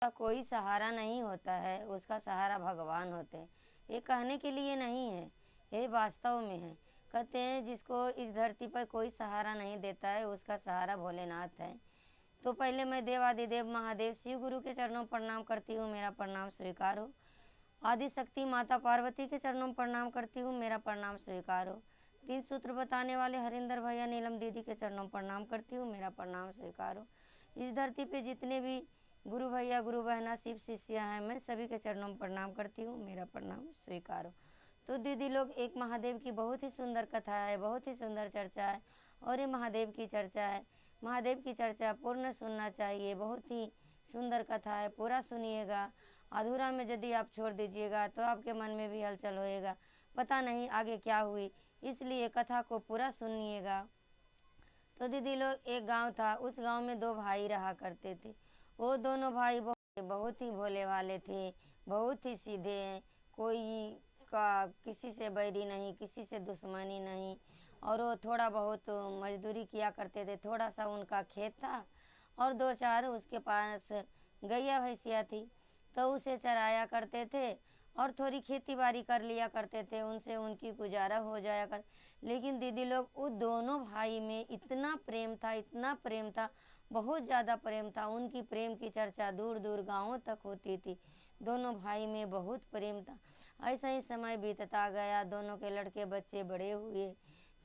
का कोई सहारा नहीं होता है, उसका सहारा भगवान होते हैं। ये कहने के लिए नहीं है, ये वास्तव में है। कहते हैं जिसको इस धरती पर कोई सहारा नहीं देता है, उसका सहारा भोलेनाथ है। तो पहले मैं देवादिदेव महादेव शिव गुरु के चरणों में प्रणाम करती हूँ, मेरा प्रणाम स्वीकार हो। आदि शक्ति माता पार्वती के चरणों में प्रणाम करती हूँ, मेरा प्रणाम स्वीकार हो। तीन सूत्र बताने वाले हरिंदर भैया नीलम दीदी के चरणों में प्रणाम करती हूँ, मेरा प्रणाम स्वीकार हो। इस धरती पे जितने भी गुरु भैया गुरु बहना शिव शिष्या हैं, मैं सभी के चरणों में प्रणाम करती हूँ, मेरा प्रणाम स्वीकार हो। तो दीदी लोग, एक महादेव की बहुत ही सुंदर कथा है, बहुत ही सुंदर चर्चा है, और ये महादेव की चर्चा है। महादेव की चर्चा पूर्ण सुनना चाहिए, बहुत ही सुंदर कथा है, पूरा सुनिएगा। अधूरा में यदि आप छोड़ दीजिएगा तो आपके मन में भी हलचल होएगा, पता नहीं आगे क्या हुई, इसलिए कथा को पूरा सुनिएगा। तो दीदी लोग, एक गांव था, उस गांव में दो भाई रहा करते थे। वो दोनों भाई बहुत ही भोले वाले थे, बहुत ही सीधे हैं, कोई का किसी से बैरी नहीं, किसी से दुश्मनी नहीं। और वो थोड़ा बहुत मजदूरी किया करते थे, थोड़ा सा उनका खेत था और दो चार उसके पास गैया भैंसिया थी, तो उसे चराया करते थे और थोड़ी खेती बाड़ी कर लिया करते थे, उनसे उनकी गुजारा हो जाया कर। लेकिन दीदी लोग, उन दोनों भाई में इतना प्रेम था, इतना प्रेम था, बहुत ज़्यादा प्रेम था। उनकी प्रेम की चर्चा दूर दूर गाँवों तक होती थी। दोनों भाई में बहुत प्रेम था। ऐसा ही समय बीतता गया, दोनों के लड़के बच्चे बड़े हुए।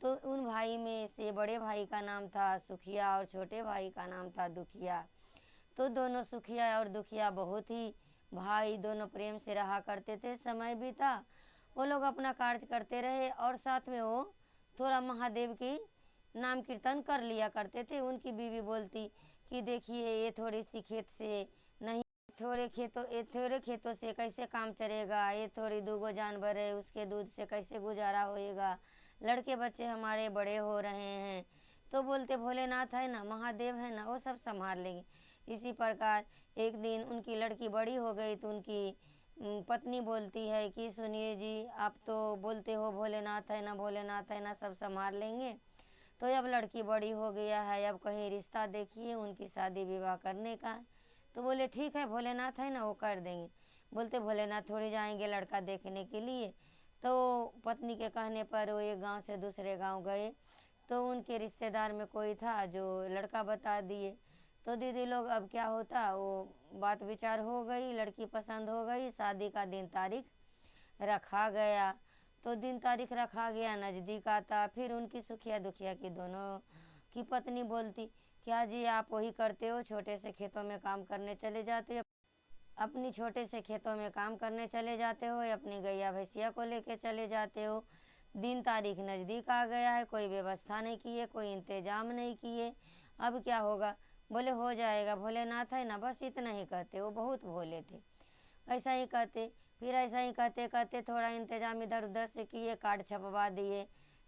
तो उन भाई में से बड़े भाई का नाम था सुखिया और छोटे भाई का नाम था दुखिया। तो दोनों सुखिया और दुखिया बहुत ही भाई दोनों प्रेम से रहा करते थे। समय बीता, वो लोग अपना कार्य करते रहे और साथ में वो थोड़ा महादेव की नाम कीर्तन कर लिया करते थे। उनकी बीवी बोलती कि देखिए, ये थोड़ी सी खेत से नहीं, थोड़े खेतों से कैसे काम चलेगा, ये थोड़ी दूगो जानवर है, उसके दूध से कैसे गुजारा होएगा, लड़के बच्चे हमारे बड़े हो रहे हैं। तो बोलते भोलेनाथ है ना, महादेव है ना, वो सब संभाल लेंगे। इसी प्रकार एक दिन उनकी लड़की बड़ी हो गई तो उनकी पत्नी बोलती है कि सुनिए जी, आप तो बोलते हो भोलेनाथ है ना, भोलेनाथ है ना, सब संभाल लेंगे। तो अब लड़की बड़ी हो गया है, अब कहीं रिश्ता देखिए, उनकी शादी विवाह करने का है। तो बोले ठीक है, भोलेनाथ है ना, वो कर देंगे। बोलते भोलेनाथ थोड़ी जाएंगे लड़का देखने के लिए। तो पत्नी के कहने पर वो एक गांव से दूसरे गांव गए, तो उनके रिश्तेदार में कोई था जो लड़का बता दिए। तो दीदी लोग, अब क्या होता, वो बात विचार हो गई, लड़की पसंद हो गई, शादी का दिन तारीख रखा गया। तो दिन तारीख रखा गया, नज़दीक आता, फिर उनकी सुखिया दुखिया की दोनों की पत्नी बोलती, क्या जी आप वही करते हो, छोटे से खेतों में काम करने चले जाते हो, अपनी छोटे से खेतों में काम करने चले जाते हो, अपनी गैया भैंसिया को लेके चले जाते हो। दिन तारीख नज़दीक आ गया है, कोई व्यवस्था नहीं किए, कोई इंतजाम नहीं किए, अब क्या होगा। बोले हो जाएगा, भोलेनाथ है ना, बस इतना ही कहते। वो बहुत भोले थे, ऐसा ही कहते। फिर ऐसा ही कहते कहते थोड़ा इंतजाम इधर उधर से किए, कार्ड छपवा दिए,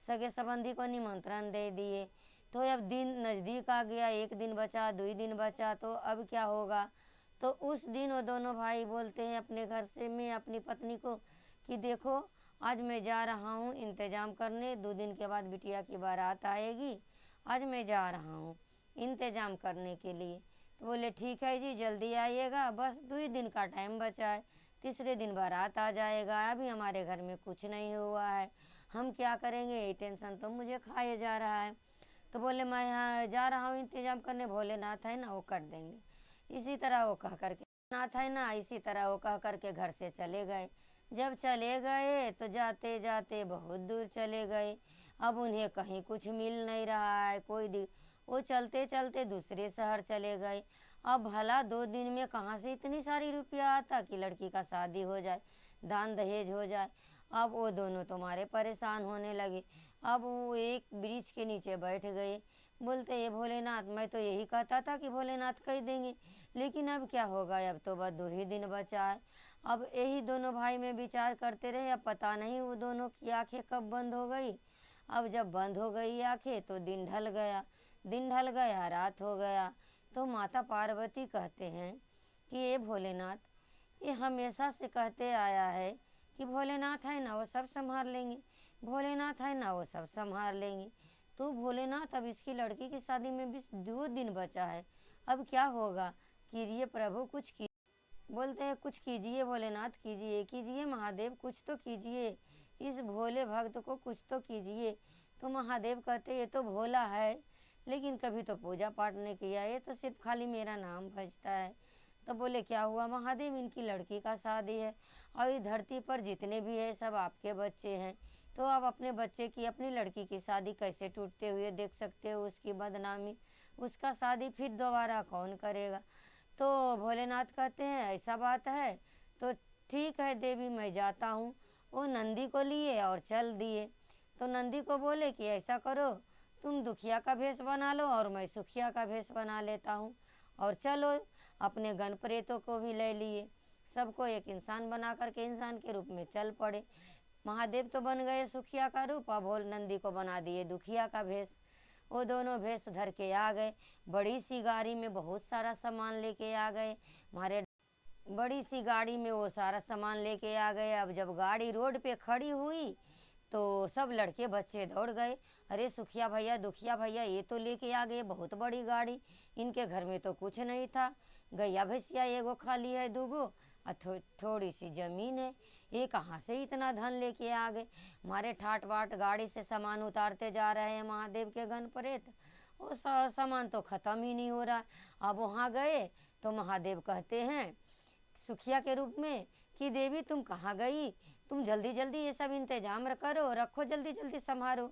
सगे संबंधी को निमंत्रण दे दिए। तो अब दिन नज़दीक आ गया, एक दिन बचा, 2 दिन बचा, तो अब क्या होगा। तो उस दिन वो दोनों भाई बोलते हैं अपने घर से में अपनी पत्नी को कि देखो, आज मैं जा रहा हूँ इंतज़ाम करने, 2 दिन के बाद बिटिया की बारात आएगी, आज मैं जा रहा हूँ इंतज़ाम करने के लिए। तो बोले ठीक है जी, जल्दी आइएगा, बस 2 दिन का टाइम बचा है, तीसरे दिन बारात आ जाएगा, अभी हमारे घर में कुछ नहीं हुआ है, हम क्या करेंगे, ये टेंशन तो मुझे खाए जा रहा है। तो बोले मैं यहाँ जा रहा हूँ इंतज़ाम करने, भोलेनाथ है ना, वो कर देंगे। इसी तरह वो कह करके नाथ है ना, इसी तरह वो कह करके घर से चले गए। जब चले गए तो जाते जाते बहुत दूर चले गए। अब उन्हें कहीं कुछ मिल नहीं रहा है, वो चलते चलते दूसरे शहर चले गए। अब भला 2 दिन में कहाँ से इतनी सारी रुपया आता कि लड़की का शादी हो जाए, दान दहेज हो जाए। अब वो दोनों तुम्हारे परेशान होने लगे। अब वो एक वृक्ष के नीचे बैठ गए, बोलते ये भोलेनाथ, मैं तो यही कहता था कि भोलेनाथ कह देंगे, लेकिन अब क्या होगा, अब तो बस 2 ही दिन बचा है। अब यही दोनों भाई में विचार करते रहे, अब पता नहीं वो दोनों की आंखें कब बंद हो गई। अब जब बंद हो गई आंखें तो दिन ढल गया, दिन ढल गया, रात हो गया। तो माता पार्वती कहते हैं कि ये भोलेनाथ, ये हमेशा से कहते आया है कि भोलेनाथ है ना, वो सब संभाल लेंगे, भोलेनाथ है ना, वो सब संभाल लेंगे। तो भोलेनाथ, अब इसकी लड़की की शादी में भी 2 दिन बचा है, अब क्या होगा, कीजिए प्रभु कुछ कीजिए। बोलते हैं कुछ कीजिए भोलेनाथ, कीजिए कीजिए महादेव, कुछ तो कीजिए, इस भोले भक्त को कुछ तो कीजिए। तो महादेव कहते ये तो भोला है, लेकिन कभी तो पूजा पाठ नहीं किया, ये तो सिर्फ खाली मेरा नाम भजता है। तो बोले क्या हुआ महादेव, इनकी लड़की का शादी है, और इस धरती पर जितने भी है सब आपके बच्चे हैं, तो आप अपने बच्चे की, अपनी लड़की की शादी कैसे टूटते हुए देख सकते हो, उसकी बदनामी, उसका शादी फिर दोबारा कौन करेगा। तो भोलेनाथ कहते हैं ऐसा बात है, तो ठीक है देवी मैं जाता हूँ। वो नंदी को लिए और चल दिए। तो नंदी को बोले कि ऐसा करो, तुम दुखिया का भेष बना लो और मैं सुखिया का भेष बना लेता हूँ, और चलो। अपने गण प्रेतों को भी ले लिए, सबको एक इंसान बना करके इंसान के रूप में चल पड़े। महादेव तो बन गए सुखिया का रूप, अब भोल नंदी को बना दिए दुखिया का भेष। वो दोनों भैंस धर के आ गए, बड़ी सी गाड़ी में बहुत सारा सामान लेके आ गए। हमारे बड़ी सी गाड़ी में वो सारा सामान लेके आ गए। अब जब गाड़ी रोड पे खड़ी हुई तो सब लड़के बच्चे दौड़ गए, अरे सुखिया भैया दुखिया भैया ये तो लेके आ गए बहुत बड़ी गाड़ी, इनके घर में तो कुछ नहीं था, गैया भैंसिया एगो खाली है, दूगो और थोड़ी सी जमीन है, ये कहाँ से इतना धन लेके आ गए। हमारे ठाट बाट गाड़ी से सामान उतारते जा रहे हैं महादेव के गण प्रेत, वो सामान तो ख़त्म ही नहीं हो रहा। अब वहाँ गए तो महादेव कहते हैं सुखिया के रूप में कि देवी तुम कहाँ गई, तुम जल्दी जल्दी ये सब इंतजाम करो, रखो जल्दी जल्दी संभारो।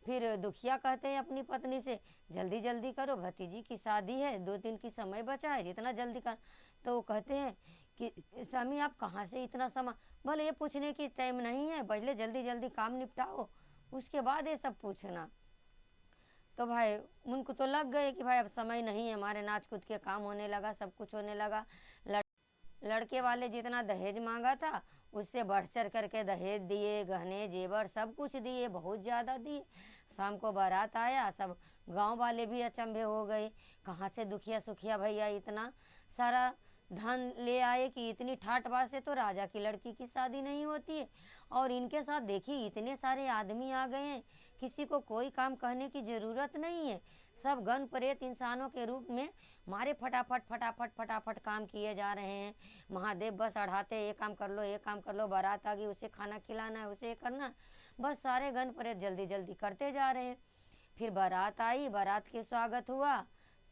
फिर दुखिया कहते हैं अपनी पत्नी से जल्दी जल्दी करो, भतीजी की शादी है, 2 दिन की समय बचा है, जितना जल्दी कर। तो वो कहते हैं कि स्वामी आप कहाँ से इतना सामान, बोले ये पूछने की टाइम नहीं है, पहले जल्दी जल्दी काम निपटाओ, उसके बाद ये सब पूछना। तो भाई उनको तो लग गए कि भाई अब समय नहीं है, हमारे नाच कूद के काम होने लगा, सब कुछ होने लगा। लड़के वाले जितना दहेज मांगा था उससे बढ़ चढ़ करके दहेज दिए, गहने जेवर सब कुछ दिए, बहुत ज़्यादा दिए। शाम को बारात आया, सब गांव वाले भी अचंभे हो गए, कहाँ से दुखिया सुखिया भैया इतना सारा धन ले आए कि इतनी ठाट बाट से तो राजा की लड़की की शादी नहीं होती है। और इनके साथ देखिए इतने सारे आदमी आ गए हैं, किसी को कोई काम कहने की ज़रूरत नहीं है, सब गण प्रेत इंसानों के रूप में मारे फटाफट फटाफट फटाफट काम किए जा रहे हैं। महादेव बस अढ़ाते ये काम कर लो ये काम कर लो, बारात आ गई उसे खाना खिलाना है उसे करना, बस सारे गण प्रेत जल्दी जल्दी करते जा रहे हैं। फिर बारात आई, बारात के स्वागत हुआ,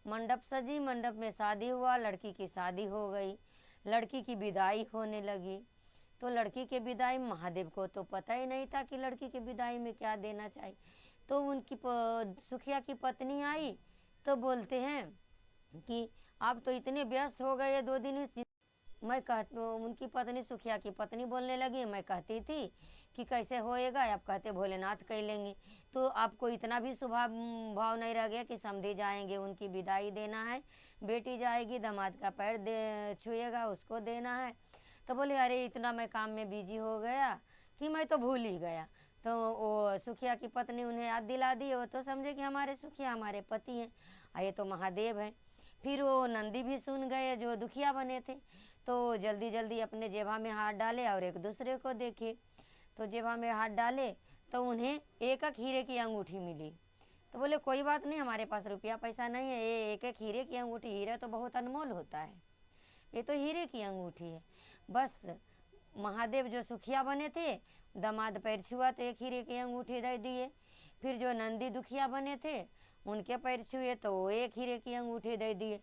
मंडप सजी, मंडप में शादी हुआ, लड़की की शादी हो गई, लड़की की विदाई होने लगी। तो लड़की के विदाई महादेव को तो पता ही नहीं था कि लड़की की विदाई में क्या देना चाहिए। तो उनकी सुखिया की पत्नी आई तो बोलते हैं कि आप तो इतने व्यस्त हो गए 2 दिन में। मैं उनकी पत्नी सुखिया की पत्नी बोलने लगी, मैं कहती थी कि कैसे होएगा, आप कहते भोलेनाथ कर लेंगे, तो आपको इतना भी स्वभाव भाव नहीं रह गया कि समझी जाएंगे, उनकी विदाई देना है, बेटी जाएगी दामाद का पैर दे छुएगा उसको देना है। तो बोले अरे इतना मैं काम में बिजी हो गया कि मैं तो भूल ही गया। तो वो सुखिया की पत्नी उन्हें याद दिला दी, वो तो समझे कि हमारे सुखिया हमारे पति हैं, ये तो महादेव हैं। फिर वो नंदी भी सुन गए जो दुखिया बने थे, तो जल्दी जल्दी अपने जेबा में हाथ डाले और एक दूसरे को देखे। तो जेबा में हाथ डाले तो उन्हें एक एक हीरे की अंगूठी मिली। तो बोले कोई बात नहीं, हमारे पास रुपया पैसा नहीं है, ये एक एक हीरे की अंगूठी, हीरा तो बहुत अनमोल होता है, ये तो हीरे की अंगूठी है। बस महादेव जो सुखिया बने थे, दामाद पैर छुआ तो एक हीरे की अंगूठी दे दिए। फिर जो नंदी दुखिया बने थे उनके पैर छुए तो वो एक हीरे की अंगूठी दे दिए।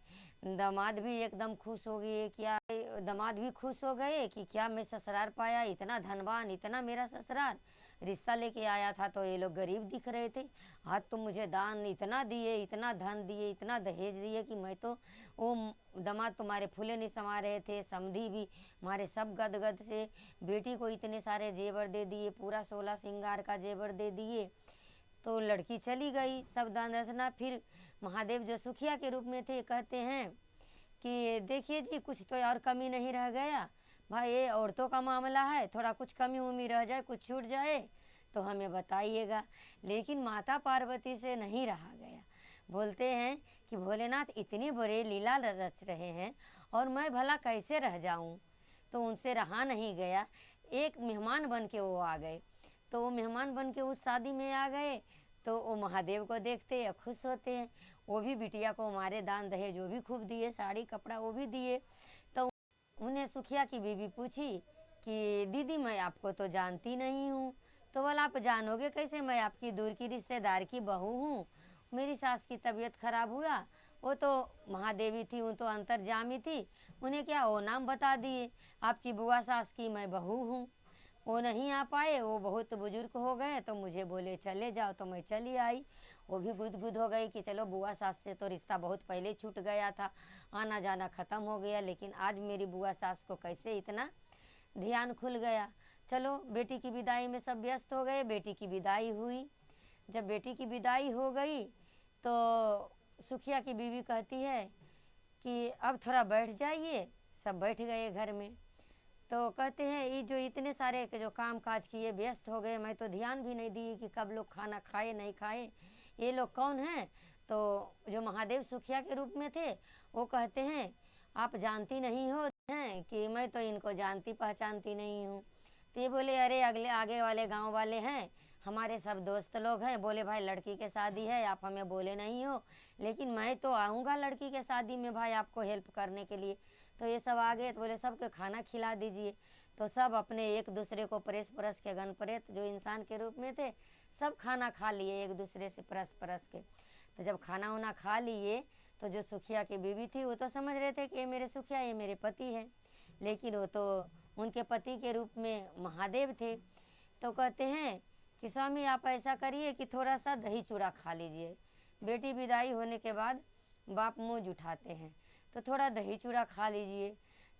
दामाद भी एकदम खुश हो गए, क्या दामाद भी खुश हो गए कि क्या मैं ससुराल पाया, इतना धनवान, इतना मेरा ससुराल रिश्ता लेके आया था तो ये लोग गरीब दिख रहे थे, आज तो मुझे दान इतना दिए, इतना धन दिए, इतना दहेज दिए कि मैं तो वो दामाद तुम्हारे फूले नहीं समा रहे थे, समधी भी हमारे सब गदगद से, बेटी को इतने सारे जेवर दे दिए, पूरा 16 श्रृंगार का जेवर दे दिए। तो लड़की चली गई सब दान दक्षिणा। फिर महादेव जो सुखिया के रूप में थे कहते हैं कि देखिए जी कुछ तो और कमी नहीं रह गया, भाई ये औरतों का मामला है, थोड़ा कुछ कमी उमी रह जाए, कुछ छूट जाए तो हमें बताइएगा। लेकिन माता पार्वती से नहीं रहा गया, बोलते हैं कि भोलेनाथ इतनी बड़े लीला रच रहे हैं और मैं भला कैसे रह जाऊं। तो उनसे रहा नहीं गया, एक मेहमान बन के वो आ गए। तो वो मेहमान बन के उस शादी में आ गए तो वो महादेव को देखते हैं खुश होते हैं, वो भी बिटिया को हमारे दान दहेज वो भी खूब दिए, साड़ी कपड़ा वो भी दिए। तो उन्हें ने सुखिया की बीवी पूछी कि दीदी मैं आपको तो जानती नहीं हूँ। तो बोला आप जानोगे कैसे, मैं आपकी दूर की रिश्तेदार की बहू हूँ। मेरी सास की तबीयत खराब हुआ, वो तो महादेवी थी, वो तो अंतर्जामी थी, उन्हें क्या वो नाम बता दिए, आपकी बुआ सास की मैं बहू हूँ। वो नहीं आ पाए, वो बहुत बुजुर्ग हो गए, तो मुझे बोले चले जाओ, तो मैं चली आई। वो भी गुदगुद हो गई कि चलो बुआ सास से तो रिश्ता बहुत पहले छूट गया था, आना जाना ख़त्म हो गया, लेकिन आज मेरी बुआ सास को कैसे इतना ध्यान खुल गया। चलो बेटी की विदाई में सब व्यस्त हो गए। बेटी की विदाई हुई। जब बेटी की विदाई हो गई तो सुखिया की बीवी कहती है कि अब थोड़ा बैठ जाइए। सब बैठ गए घर में। तो कहते हैं ये जो इतने सारे के जो काम काज किए व्यस्त हो गए, मैं तो ध्यान भी नहीं दी कि कब लोग खाना खाए नहीं खाए, ये लोग कौन हैं। तो जो महादेव सुखिया के रूप में थे वो कहते हैं आप जानती नहीं हो हैं कि मैं तो इनको जानती पहचानती नहीं हूँ। तो ये बोले अरे अगले आगे वाले गांव वाले हैं, हमारे सब दोस्त लोग हैं। बोले भाई लड़की के शादी है, आप हमें बोले नहीं हो, लेकिन मैं तो आऊँगा लड़की के शादी में भाई आपको हेल्प करने के लिए। तो ये सब आ गए, तो बोले सबके खाना खिला दीजिए। तो सब अपने एक दूसरे को परस परस के गणपरेत जो इंसान के रूप में थे सब खाना खा लिए एक दूसरे से परस परस के। तो जब खाना वाना खा लिए तो जो सुखिया की बीवी थी वो तो समझ रहे थे कि ये मेरे सुखिया, ये मेरे पति हैं, लेकिन वो तो उनके पति के रूप में महादेव थे। तो कहते हैं कि स्वामी आप ऐसा करिए कि थोड़ा सा दही चूड़ा खा लीजिए। बेटी विदाई होने के बाद बाप मुँह उठाते हैं, तो थोड़ा दही चूड़ा खा लीजिए।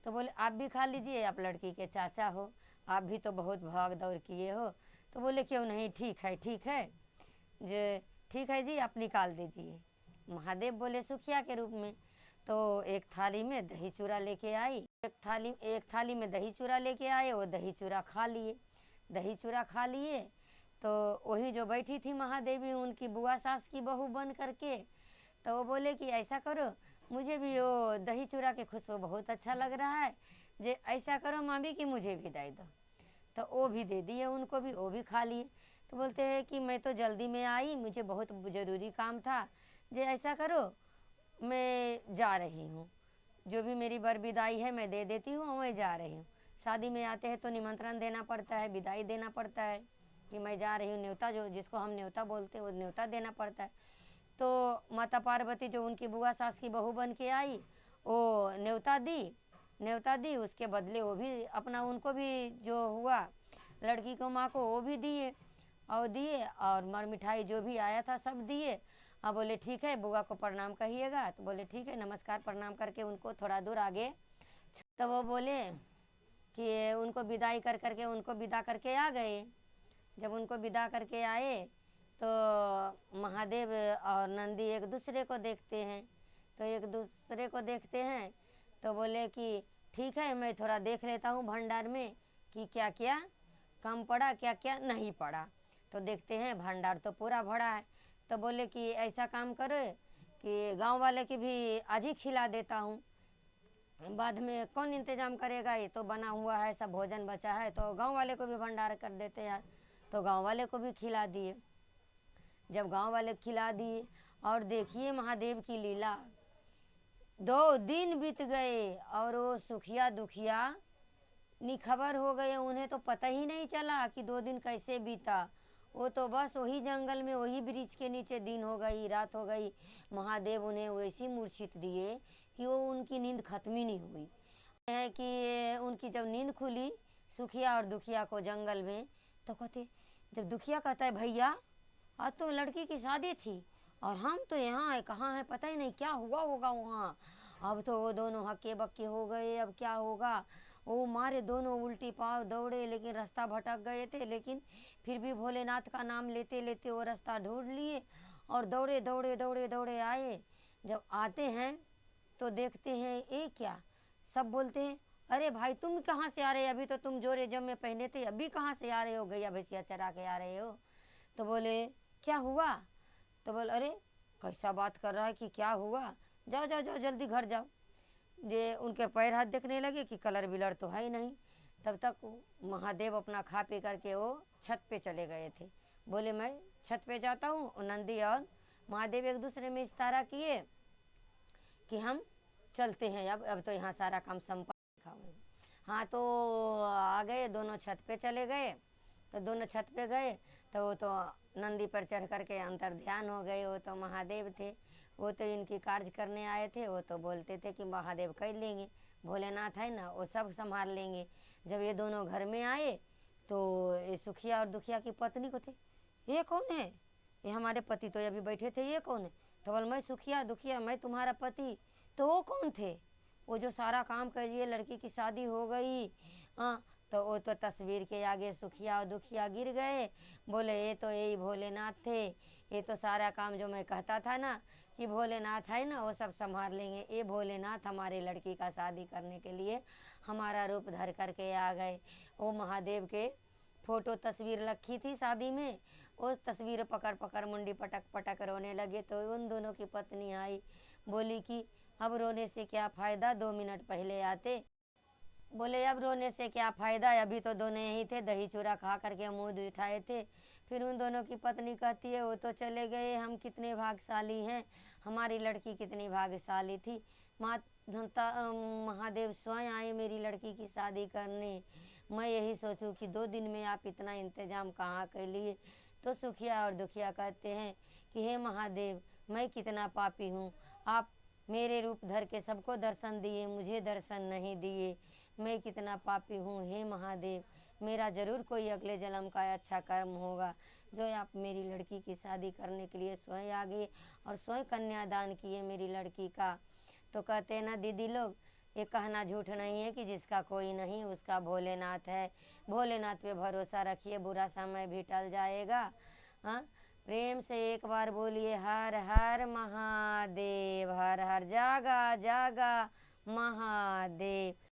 तो बोले आप भी खा लीजिए, आप लड़की के चाचा हो, आप भी तो बहुत भाग दौड़ किए हो। तो बोले क्यों नहीं, ठीक है ठीक है जो ठीक है जी, आप निकाल दीजिए। महादेव बोले सुखिया के रूप में। तो एक थाली में दही चूड़ा लेके आई, एक थाली में दही चूड़ा लेके आए, वो दही चूड़ा खा लिए। दही चूड़ा खा लिए तो वही जो बैठी थी महादेवी उनकी बुआ सास की बहू बन करके, तो वो बोले कि ऐसा करो, मुझे भी वो दही चूड़ा के खुशबू बहुत अच्छा लग रहा है, जे ऐसा करो मामी कि मुझे भी दे दो। तो वो भी दे दिए उनको भी, वो भी खा लिए। तो बोलते हैं कि मैं तो जल्दी में आई, मुझे बहुत ज़रूरी काम था, जे ऐसा करो मैं जा रही हूँ, जो भी मेरी बर विदाई है मैं दे देती हूँ, मैं जा रही हूँ। शादी में आते हैं तो निमंत्रण देना पड़ता है, विदाई देना पड़ता है कि मैं जा रही हूँ, न्योता जो जिसको हम न्योता बोलते हैं वो न्योता देना पड़ता है। तो माता पार्वती जो उनकी बुआ सास की बहू बन के आई वो न्योता दी, उसके बदले वो भी अपना उनको भी जो हुआ लड़की को माँ को वो भी दिए और मर मिठाई जो भी आया था सब दिए। अब बोले ठीक है बुआ को प्रणाम कहिएगा। तो बोले ठीक है, नमस्कार प्रणाम करके उनको थोड़ा दूर आगे। तो वो बोले कि उनको विदाई कर करके उनको विदा करके आ गए। जब उनको विदा करके आए तो महादेव और नंदी एक दूसरे को देखते हैं। तो एक दूसरे को देखते हैं तो बोले कि ठीक है मैं थोड़ा देख लेता हूँ भंडार में कि क्या क्या कम पड़ा क्या क्या नहीं पड़ा। तो देखते हैं भंडार तो पूरा भरा है। तो बोले कि ऐसा काम करो कि गांव वाले की भी आज ही खिला देता हूँ, बाद में कौन इंतजाम करेगा, ये तो बना हुआ है सब भोजन बचा है, तो गांव वाले को भी भंडार कर देते हैं। तो गांव वाले को भी खिला दिए। जब गांव वाले खिला दिए और देखिए महादेव की लीला, 2 दिन बीत गए और वो सुखिया दुखिया निखबर हो गए, उन्हें तो पता ही नहीं चला कि 2 दिन कैसे बीता। वो तो बस वही जंगल में वही वृक्ष के नीचे दिन हो गई रात हो गई, महादेव उन्हें वैसी मूर्छित दिए कि वो उनकी नींद खत्म ही नहीं हुई। है कि उनकी जब नींद खुली सुखिया और दुखिया को जंगल में, तो कहते जब दुखिया कहता है भैया आज तो लड़की की शादी थी और हम तो यहाँ है, कहाँ है पता ही नहीं, क्या हुआ होगा वहाँ। अब तो वो दोनों हक्के बक्के हो गए, अब क्या होगा। वो मारे दोनों उल्टी पाँव दौड़े, लेकिन रास्ता भटक गए थे, लेकिन फिर भी भोलेनाथ का नाम लेते लेते वो रास्ता ढूंढ लिए और दौड़े दौड़े दौड़े दौड़े आए। जब आते हैं तो देखते हैं ये क्या, सब बोलते हैं अरे भाई तुम कहाँ से आ रहे हो, अभी तो तुम जोरे जमे पहने थे, अभी कहाँ से आ रहे हो, गैया भैंसिया चरा के आ रहे हो। तो बोले क्या हुआ। तो बोले अरे कैसा बात कर रहा है कि क्या हुआ, जाओ जाओ जाओ जल्दी घर जाओ। ये उनके पैर हाथ देखने लगे कि कलर बिलर तो है ही नहीं। तब तक महादेव अपना खा पी करके वो छत पे चले गए थे। बोले मैं छत पे जाता हूँ। नंदी और महादेव एक दूसरे में इशारा किए कि हम चलते हैं, अब तो यहाँ सारा काम संपन्न। हाँ, तो आ गए, दोनों छत पे चले गए। तो दोनों छत पे गए तो वो तो नंदी पर चढ़ कर के अंतर ध्यान हो गए। वो तो महादेव थे, वो तो इनकी कार्य करने आए थे। वो तो बोलते थे कि महादेव कर लेंगे, भोलेनाथ है ना, वो सब संभाल लेंगे। जब ये दोनों घर में आए तो ये सुखिया और दुखिया की पत्नी को थे, ये कौन है? ये हमारे पति तो अभी बैठे थे, ये कौन है? तो बोल, मैं सुखिया दुखिया, मैं तुम्हारा पति। तो वो कौन थे? वो जो सारा काम कर दिए, लड़की की शादी हो गई। हाँ, तो वो तो तस्वीर के आगे सुखिया और दुखिया गिर गए। बोले ये तो यही भोलेनाथ थे, ये तो सारा काम जो मैं कहता था ना कि भोलेनाथ है ना वो सब संभाल लेंगे, ये भोलेनाथ हमारे लड़की का शादी करने के लिए हमारा रूप धर करके आ गए। वो महादेव के फोटो तस्वीर रखी थी शादी में, वो तस्वीर पकड़ पकड़ मुंडी पटक पटक रोने लगे। तो उन दोनों की पत्नी आई, बोली कि अब रोने से क्या फ़ायदा, 2 मिनट पहले आते। बोले अब रोने से क्या फ़ायदा, अभी तो दोनों यही थे, दही चूड़ा खा करके मुँह उठाए थे। फिर उन दोनों की पत्नी कहती है वो तो चले गए, हम कितने भाग्यशाली हैं, हमारी लड़की कितनी भाग्यशाली थी। महादेव स्वयं आए मेरी लड़की की शादी करने। मैं यही सोचूं कि 2 दिन में आप इतना इंतजाम कहाँ कर लिए। तो सुखिया और दुखिया कहते हैं कि हे महादेव, मैं कितना पापी हूँ, आप मेरे रूप धर के सबको दर्शन दिए, मुझे दर्शन नहीं दिए। मैं कितना पापी हूँ, हे महादेव, मेरा ज़रूर कोई अगले जन्म का अच्छा कर्म होगा जो आप मेरी लड़की की शादी करने के लिए स्वयं आ गए और स्वयं कन्यादान किए मेरी लड़की का। तो कहते हैं ना दीदी लोग, ये कहना झूठ नहीं है कि जिसका कोई नहीं उसका भोलेनाथ है। भोलेनाथ पे भरोसा रखिए, बुरा समय भी टल जाएगा। हाँ, प्रेम से एक बार बोलिए हर हर महादेव, हर हर जागा जागा महादेव।